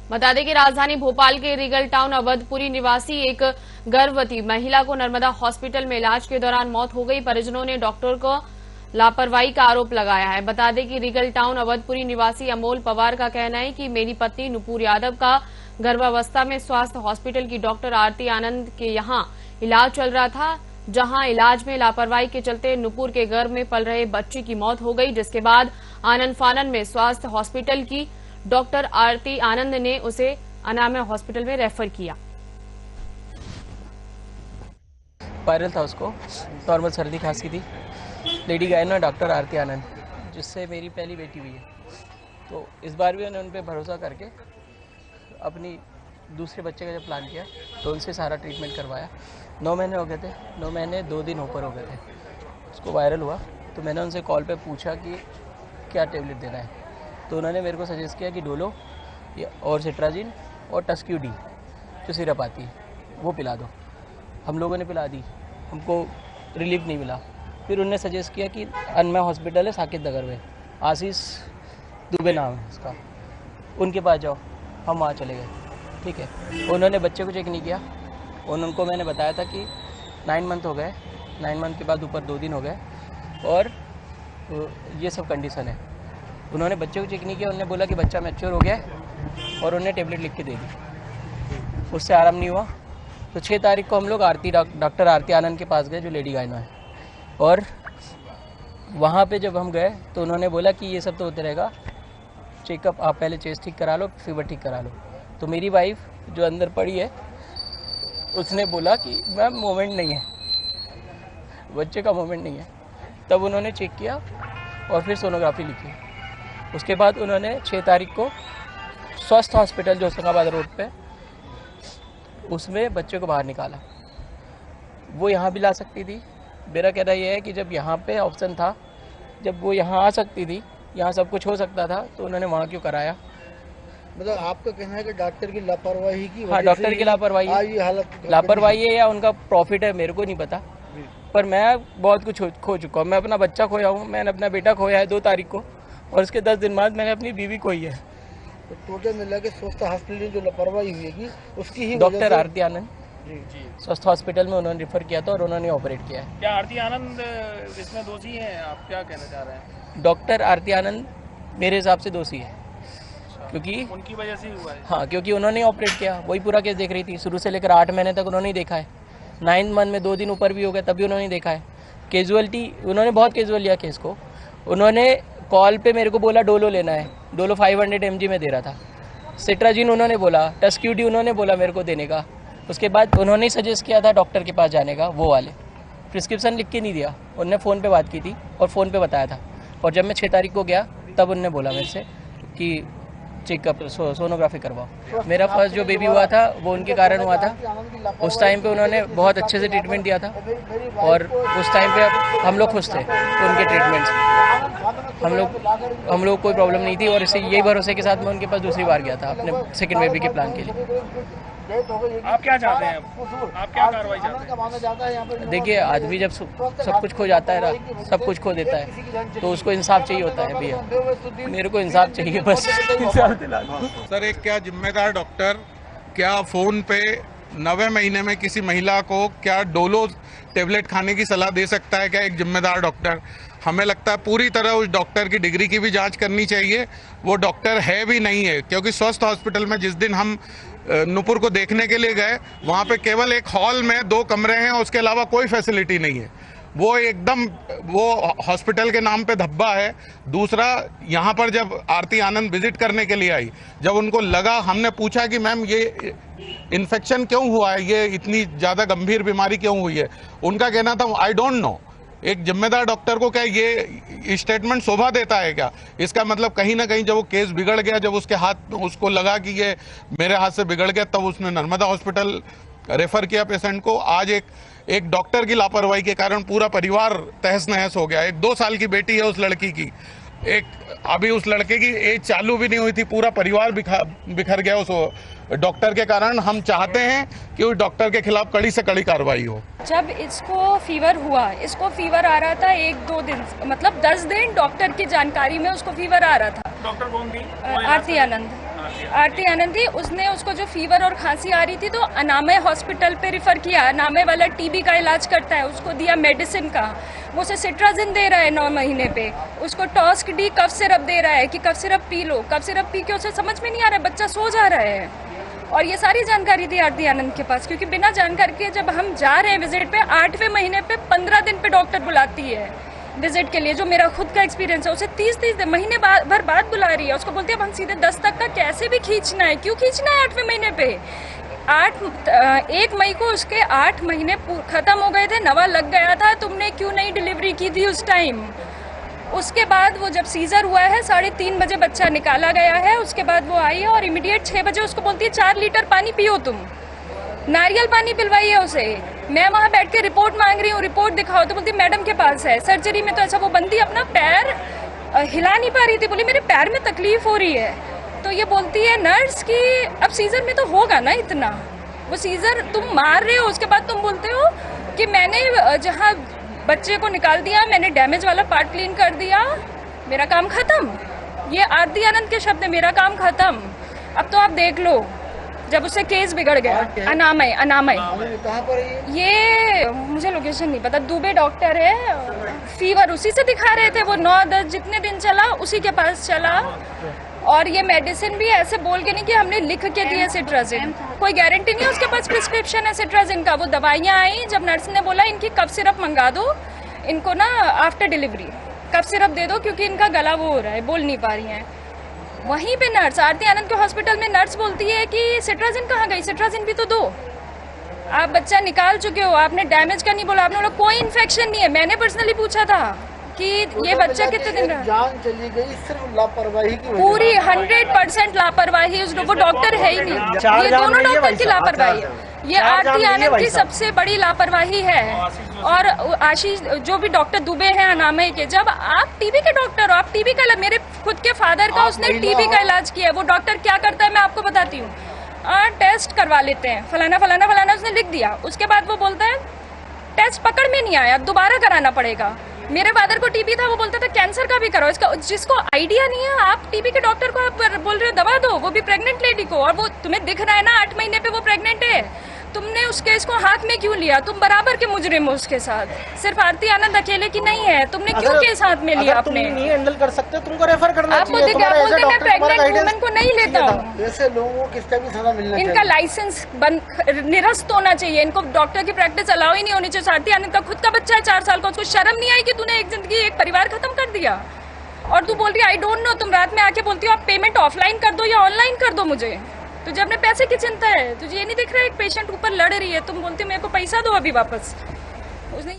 बता दें कि राजधानी भोपाल के रीगल टाउन अवधपुरी निवासी एक गर्भवती महिला को नर्मदा हॉस्पिटल में इलाज के दौरान मौत हो गई। परिजनों ने डॉक्टर को लापरवाही का आरोप लगाया है। बता दें कि रीगल टाउन अवधपुरी निवासी अमोल पवार का कहना है कि मेरी पत्नी नुपुर यादव का गर्भावस्था में स्वास्थ्य हॉस्पिटल की डॉक्टर आरती आनंद के यहां इलाज चल रहा था, जहां इलाज में लापरवाही के चलते नुपुर के गर्भ में पल रहे बच्चे की मौत हो गई, जिसके बाद आनंद फानन में स्वास्थ्य हॉस्पिटल की डॉक्टर आरती आनंद ने उसे अनामय हॉस्पिटल में रेफर किया। वायरल था, उसको नॉर्मल सर्दी खांसी थी। लेडी गायनो डॉक्टर आरती आनंद, जिससे मेरी पहली बेटी हुई है, तो इस बार भी उन्होंने उन पर भरोसा करके अपनी दूसरे बच्चे का जब प्लान किया तो उनसे सारा ट्रीटमेंट करवाया। 9 महीने हो गए थे, 9 महीने 2 दिन ऊपर हो गए थे। उसको वायरल हुआ तो मैंने उनसे कॉल पे पूछा कि क्या टेबलेट देना है, तो उन्होंने मेरे को सजेस्ट किया कि डोलो और सिट्राजिन और टस्क्यूडी जो सिरप आती है वो पिला दो। हम लोगों ने पिला दी, हमको रिलीफ नहीं मिला। फिर उन्होंने सजेस्ट किया कि अनमय हॉस्पिटल है साकेत नगर में, आशीष दुबे नाम है उसका, उनके पास जाओ। हम वहाँ चले गए, ठीक है। उन्होंने बच्चे को चेक नहीं किया। उनको मैंने बताया था कि 9 मंथ हो गए, 9 मंथ के बाद ऊपर 2 दिन हो गए और ये सब कंडीशन है। उन्होंने बच्चे को चेक नहीं किया। उन्होंने बोला कि बच्चा मैच्योर हो गया और उन्होंने टेबलेट लिख के दे दी, उससे आराम नहीं हुआ। तो 6 तारीख को हम लोग डॉक्टर आरती आनंद के पास गए, जो लेडी गायनो है, और वहाँ पे जब हम गए तो उन्होंने बोला कि ये सब तो होते रहेगा, चेकअप आप पहले चेस्ट ठीक करा लो, फीवर ठीक करा लो। तो मेरी वाइफ जो अंदर पड़ी है उसने बोला कि मैम मोमेंट नहीं है, बच्चे का मोमेंट नहीं है। तब उन्होंने चेक किया और फिर सोनोग्राफी लिखी। उसके बाद उन्होंने 6 तारीख को स्वस्थ हॉस्पिटल जो होशंगाबाद रोड पे, उसमें बच्चे को बाहर निकाला। वो यहाँ भी ला सकती थी। मेरा कहना यह है कि जब यहाँ पे ऑप्शन था, जब वो यहाँ आ सकती थी, यहाँ सब कुछ हो सकता था, तो उन्होंने वहाँ क्यों कराया? मतलब आपका कहना है कि डॉक्टर की लापरवाही की, हाँ, डॉक्टर की लापरवाही है या उनका प्रॉफिट है, मेरे को नहीं पता। पर मैं बहुत कुछ खो चुका हूँ। मैं अपना बच्चा खोया हूँ, मैंने अपना बेटा खोया है 2 तारीख को, और उसके 10 दिन बाद मैंने अपनी बीवी खोई है। तो टोटल मिला के स्वस्थ हॉस्पिटल जो लापरवाही हुई उसकी ही डॉक्टर आरती आनंद स्वस्थ हॉस्पिटल में उन्होंने रिफर किया था और उन्होंने ऑपरेट किया है। क्या आरती आनंद इसमें दोषी हैं? आप क्या कहना चाह रहे हैं? डॉक्टर आरती आनंद मेरे हिसाब से दोषी है, क्योंकि उनकी वजह से हुआ है। हाँ, क्योंकि उन्होंने ऑपरेट किया, वही पूरा केस देख रही थी। शुरू से लेकर 8 महीने तक उन्होंने ही देखा है। 9 मंथ में 2 दिन ऊपर भी हो गए तभी उन्होंने देखा है। कैजुअलिटी उन्होंने बहुत कैजुअल लिया केस को। उन्होंने कॉल पे मेरे को बोला डोलो लेना है, डोलो 500 mg में दे रहा था। सिट्राजिन उन्होंने बोला, टस्क्यूडी उन्होंने बोला मेरे को देने का। उसके बाद उन्होंने ही सजेस्ट किया था डॉक्टर के पास जाने का, वो वाले प्रिस्क्रिप्शन लिख के नहीं दिया। उन्होंने फ़ोन पे बात की थी और फ़ोन पे बताया था। और जब मैं 6 तारीख को गया तब उन्होंने बोला मेरे से कि चेकअप सोनोग्राफी करवाओ। मेरा फर्स्ट जो बेबी हुआ था वो उनके कारण हुआ था। उस टाइम पे उन्होंने बहुत अच्छे से ट्रीटमेंट दिया था और उस टाइम पे हम लोग खुश थे उनके ट्रीटमेंट से। हम लोग कोई प्रॉब्लम नहीं थी और इसी यही भरोसे के साथ मैं उनके पास दूसरी बार गया था अपने सेकंड बेबी के प्लान के लिए। आप क्या चाहते हैं? आप क्या कार्रवाई चाहते हैं? देखिए, आदमी जब सब कुछ खो जाता है ना, सब कुछ खो देता है, तो उसको इंसाफ चाहिए होता है। भैया मेरे को इंसाफ चाहिए, बस इंसाफ दिला दो। सर, एक क्या जिम्मेदार डॉक्टर क्या फ़ोन पे 9वें महीने में किसी महिला को क्या डोलो टेबलेट खाने की सलाह दे सकता है? क्या एक जिम्मेदार डॉक्टर? हमें लगता है पूरी तरह उस डॉक्टर की डिग्री की भी जांच करनी चाहिए। वो डॉक्टर है भी नहीं है, क्योंकि स्वस्थ हॉस्पिटल में जिस दिन हम नुपुर को देखने के लिए गए, वहाँ पे केवल एक हॉल में 2 कमरे हैं, उसके अलावा कोई फैसिलिटी नहीं है। वो एकदम वो हॉस्पिटल के नाम पे धब्बा है। दूसरा, यहाँ पर जब आरती आनंद विजिट करने के लिए आई, जब उनको लगा, हमने पूछा कि मैम ये इन्फेक्शन क्यों हुआ है, ये इतनी ज़्यादा गंभीर बीमारी क्यों हुई है, उनका कहना था आई डोंट नो। एक जिम्मेदार डॉक्टर को क्या ये स्टेटमेंट शोभा देता है क्या? इसका मतलब कहीं ना कहीं जब वो केस बिगड़ गया, जब उसके हाथ उसको लगा कि ये मेरे हाथ से बिगड़ गया, तब उसने नर्मदा हॉस्पिटल रेफर किया पेशेंट को। आज एक डॉक्टर की लापरवाही के कारण पूरा परिवार तहस नहस हो गया। एक 2 साल की बेटी है उस लड़की की, अभी उस लड़के की एज चालू भी नहीं हुई थी, पूरा परिवार बिखर गया उस डॉक्टर के कारण। हम चाहते हैं कि उस डॉक्टर के खिलाफ कड़ी से कड़ी कार्रवाई हो। जब इसको फीवर हुआ, इसको फीवर आ रहा था 1-2 दिन, मतलब 10 दिन डॉक्टर की जानकारी में उसको फीवर आ रहा था। डॉक्टर कौन थी? आरती आनंद। आरती आनंद थी, उसने उसको जो फीवर और खांसी आ रही थी तो अनामय हॉस्पिटल पे रिफ़र किया। अनामय वाला टीबी का इलाज करता है, उसको दिया मेडिसिन का, वो उसे सिट्राजिन दे रहा है 9 महीने पे, उसको टॉस्क डी कफ सिरप दे रहा है कि cough syrup P low. Cough syrup P के उसे समझ में नहीं आ रहा है, बच्चा सो जा रहा है। और ये सारी जानकारी थी आरती आनंद के पास, क्योंकि बिना जानकारी के जब हम जा रहे हैं विजिट पे, 8वें महीने पे 15 दिन पे डॉक्टर बुलाती है विजिट के लिए, जो मेरा खुद का एक्सपीरियंस है। उसे 30 महीने भर बाद बुला रही है, उसको बोलती है अब हम सीधे 10 तक का कैसे भी खींचना है। क्यों खींचना है 8वें महीने पे? 1 मई को उसके 8 महीने खत्म हो गए थे, नवा लग गया था, तुमने क्यों नहीं डिलीवरी की थी उस टाइम? उसके बाद वो जब सीजर हुआ है 3:30 बजे बच्चा निकाला गया है, उसके बाद वो आई है और इमीडिएट 6 बजे उसको बोलती है 4 लीटर पानी पियो तुम। नारियल पानी पिलवाई है उसे। मैं वहाँ बैठ के रिपोर्ट मांग रही हूँ, रिपोर्ट दिखाओ, तो बोलती मैडम के पास है। सर्जरी में तो ऐसा, वो बंदी अपना पैर हिला नहीं पा रही थी, बोली मेरे पैर में तकलीफ हो रही है। तो ये बोलती है नर्स कि अब सीजर में तो होगा ना इतना, वो सीजर तुम मार रहे हो, उसके बाद तुम बोलते हो कि मैंने जहाँ बच्चे को निकाल दिया, मैंने डैमेज वाला पार्ट क्लीन कर दिया, मेरा काम खत्म। ये आरती आनंद के शब्द है, मेरा काम खत्म। अब तो आप देख लो, जब उससे केस बिगड़ गया। अनामय कहाँ पर है ये मुझे लोकेशन नहीं पता। दुबे डॉक्टर है, फीवर उसी से दिखा रहे थे, वो 9-10 जितने दिन चला उसी के पास चला। और ये मेडिसिन भी ऐसे बोल के नहीं कि हमने लिख के दिया सिट्राजिन, कोई गारंटी नहीं है उसके पास प्रिस्क्रिप्शन है सिट्राजिन का। वो दवाइयाँ आई, जब नर्स ने बोला इनकी कफ सिरप मंगा दो, इनको ना आफ्टर डिलीवरी कफ सिरप दे दो क्योंकि इनका गला वो हो रहा है, बोल नहीं पा रही हैं। वहीं पे नर्स, आरती आनंद के हॉस्पिटल में नर्स बोलती है कि सिट्राजिन कहाँ गई, सिट्राजिन भी तो दो, आप बच्चा निकाल चुके हो, आपने डैमेज का नहीं बोला, आपने बोला कोई इन्फेक्शन नहीं है। मैंने पर्सनली पूछा था कि ये बच्चा कितने दिन रहा, जान चली गई सिर्फ लापरवाही की वजह पूरी 100% लापरवाही, वो डॉक्टर है ही नहीं। ये दोनों डॉक्टर की लापरवाही है, ये आरती आनंद की सबसे बड़ी लापरवाही है। और आशीष जो भी डॉक्टर दुबे हैं अनामय के, जब आप टीबी के डॉक्टर हो, आप टीबी का, मेरे खुद के फादर का उसने टीबी का इलाज किया है। वो डॉक्टर क्या करता है मैं आपको बताती हूँ, टेस्ट करवा लेते हैं, फलाना फलाना फलाना उसने लिख दिया, उसके बाद वो बोलता है टेस्ट पकड़ में नहीं आया, दोबारा कराना पड़ेगा। मेरे फादर को टीबी था, वो बोलता था कैंसर का भी कराओ। इसका जिसको आइडिया नहीं है, आप टीबी के डॉक्टर को आप बोल रहे हो दवा दो, वो भी प्रेग्नेंट लेडी को, और वो तुम्हें दिख रहा है ना 8 महीने पे वो प्रेग्नेंट है, तुमने उस केस को हाथ में क्यों लिया? तुम बराबर के मुजरिम हो उसके साथ, सिर्फ आरती आनंद अकेले की नहीं है, तुमने क्यों केस हाथ में लिया? आपने नहीं हैंडल कर सकते, तुमको रेफर करना आपको दिख क्या बोलते मैं प्रेग्नेंट वुमेन को नहीं लेता हूँ। ऐसे लोगों को किसका भी सजा मिलना चाहिए। इनका लाइसेंस निरस्त होना चाहिए, इनको डॉक्टर की प्रैक्टिस अलाउ ही नहीं होनी चाहिए। आरती आनंद का खुद का बच्चा है 4 साल का, उसको शर्म नहीं आई कि तूने एक जिंदगी एक परिवार खत्म कर दिया? और तू बोल रही आई डोंट नो, तुम रात में आके बोलती हो आप पेमेंट ऑफलाइन कर दो या ऑनलाइन कर दो मुझे, तुझे अपने पैसे की चिंता है, तुझे ये नहीं दिख रहा है एक पेशेंट ऊपर लड़ रही है, तुम बोलती मेरे को पैसा दो अभी वापस। उसने